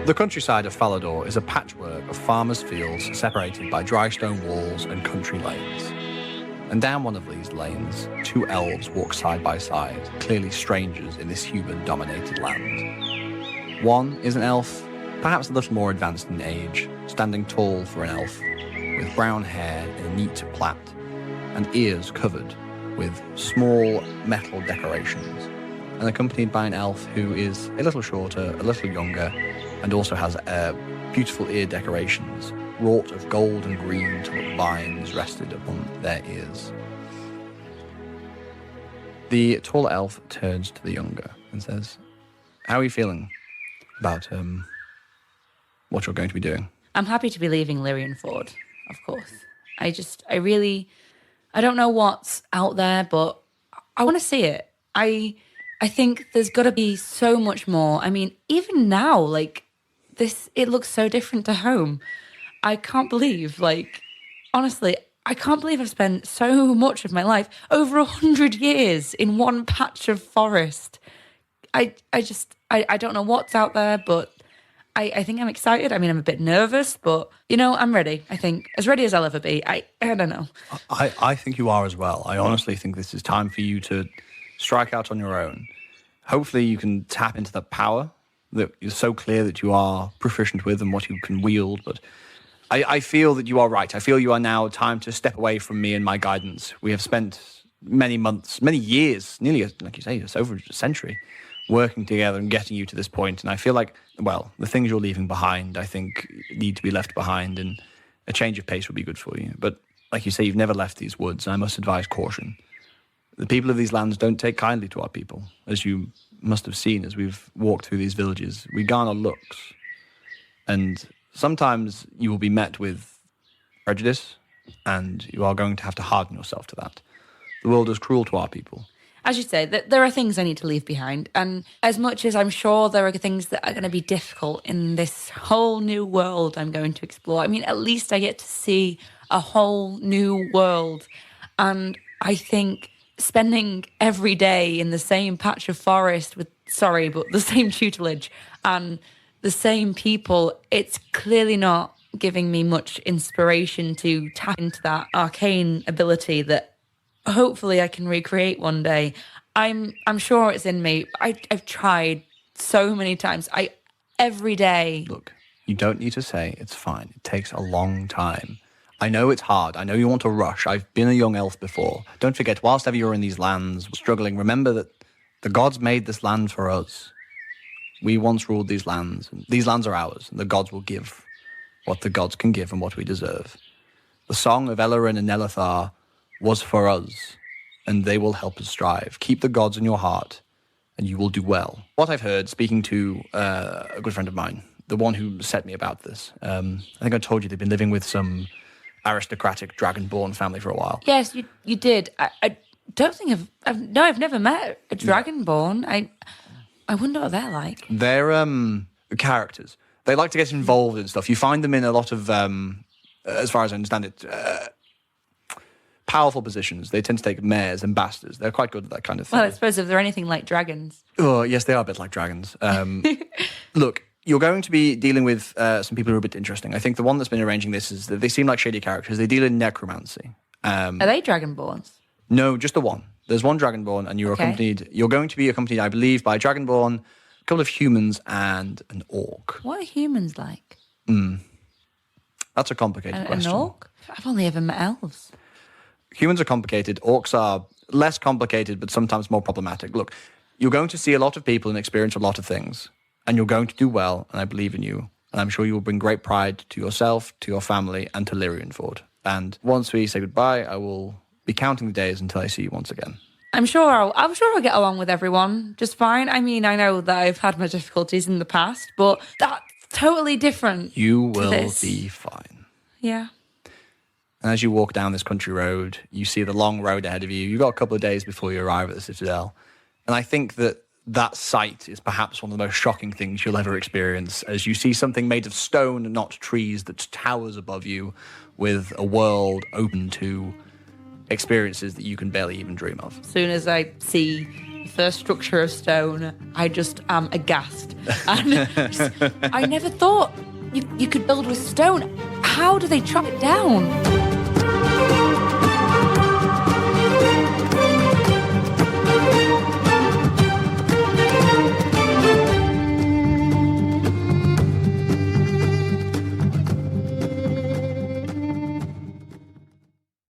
The countryside of Falador is a patchwork of farmers' fields separated by dry stone walls and country lanes. And down one of these lanes, two elves walk side by side, clearly strangers in this human-dominated land. One is an elf, perhaps a little more advanced in age, standing tall for an elf, with brown hair in a neat plait, and ears covered with small metal decorations, and accompanied by an elf who is a little shorter, a little younger, and also has beautiful ear decorations, wrought of gold and green to look vines rested upon their ears. The tall elf turns to the younger and says, "How are you feeling about what you're going to be doing?" I'm happy to be leaving Lyrian Ford, of course. I don't know what's out there, but I want to see it. I think there's got to be so much more. I mean, even now, like, it looks so different to home. I can't believe, honestly, I can't believe I've spent so much of my life, over 100 years, in one patch of forest. I don't know what's out there, but I think I'm excited. I mean, I'm a bit nervous, but, I'm ready, I think. As ready as I'll ever be. I don't know. I think you are as well. I honestly think this is time for you to strike out on your own. Hopefully you can tap into the power that is so clear that you are proficient with and what you can wield, but I feel that you are right. I feel you are now time to step away from me and my guidance. We have spent many months, many years, nearly, like you say, it's over a century, working together and getting you to this point. And I feel like, well, the things you're leaving behind, I think, need to be left behind, and a change of pace would be good for you. But like you say, you've never left these woods, and I must advise caution. The people of these lands don't take kindly to our people, as you must have seen as we've walked through these villages. We garner looks, and sometimes you will be met with prejudice, and you are going to have to harden yourself to that. The world is cruel to our people. As you say, there are things I need to leave behind. And as much as I'm sure there are things that are going to be difficult in this whole new world I'm going to explore, I mean, at least I get to see a whole new world. And I think spending every day in the same patch of forest with, but the same tutelage and the same people, it's clearly not giving me much inspiration to tap into that arcane ability that hopefully I can recreate one day. I'm sure it's in me. I've tried so many times. Every day. Look, you don't need to say it's fine. It takes a long time. I know it's hard. I know you want to rush. I've been a young elf before. Don't forget, whilst ever you're in these lands struggling, remember that the gods made this land for us. We once ruled these lands, and these lands are ours, and the gods will give what the gods can give and what we deserve. The song of Ellerin and Nelithar was for us, and they will help us strive. Keep the gods in your heart, and you will do well. What I've heard, speaking to a good friend of mine, the one who set me about this, I think I told you they've been living with some aristocratic dragonborn family for a while. Yes, you did. I don't think I've never met a dragonborn. I wonder what they're like. They're characters. They like to get involved in stuff. You find them in a lot of, as far as I understand it, powerful positions. They tend to take mayors and bastards. They're quite good at that kind of thing. Well, I suppose if they're anything like dragons. Oh, yes, they are a bit like dragons. Look, you're going to be dealing with some people who are a bit interesting. I think the one that's been arranging this is that they seem like shady characters. They deal in necromancy. Are they dragonborns? No, just the one. There's one dragonborn, and you're going to be accompanied, I believe, by a dragonborn, a couple of humans, and an orc. What are humans like? That's a complicated question. An orc? I've only ever met elves. Humans are complicated. Orcs are less complicated, but sometimes more problematic. Look, you're going to see a lot of people and experience a lot of things, and you're going to do well, and I believe in you. And I'm sure you will bring great pride to yourself, to your family, and to Lyrian Ford. And once we say goodbye, I will be counting the days until I see you once again. I'm sure I'll get along with everyone just fine. I mean, I know that I've had my difficulties in the past, but that's totally different. You will be fine. Yeah. And as you walk down this country road, you see the long road ahead of you. You've got a couple of days before you arrive at the Citadel. And I think that sight is perhaps one of the most shocking things you'll ever experience, as you see something made of stone and not trees that towers above you with a world open to experiences that you can barely even dream of. As soon as I see first structure of stone, I just am aghast. And I never thought you could build with stone. How do they chop it down?